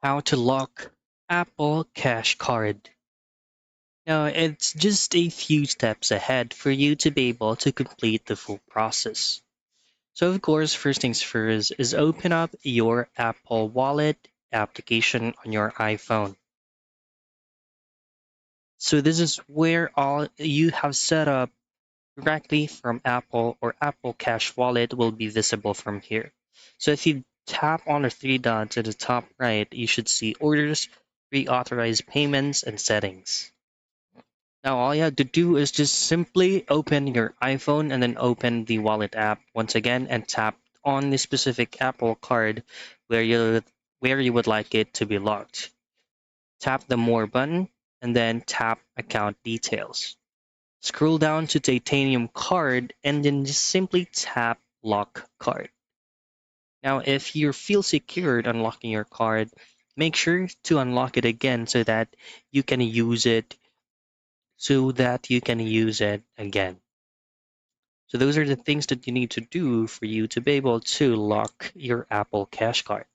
How to lock Apple Cash Card. Now, it's just a few steps ahead for you to be able to complete the full process. So, of course, first things first is open up your Apple Wallet application on your iPhone. So, this is where all you have set up directly from Apple or Apple Cash Wallet will be visible from here. So if you tap on the three dots at the top right, you should see orders, reauthorize payments, and settings. Now all you have to do is just simply open your iPhone and then open the wallet app once again and tap on the specific Apple card where you would like it to be locked. Tap the More button and then tap Account Details. Scroll down to Titanium Card and then just simply tap Lock Card. Now, if you feel secured unlocking your card, make sure to unlock it again so that you can use it again. So those are the things that you need to do for you to be able to lock your Apple Cash Card.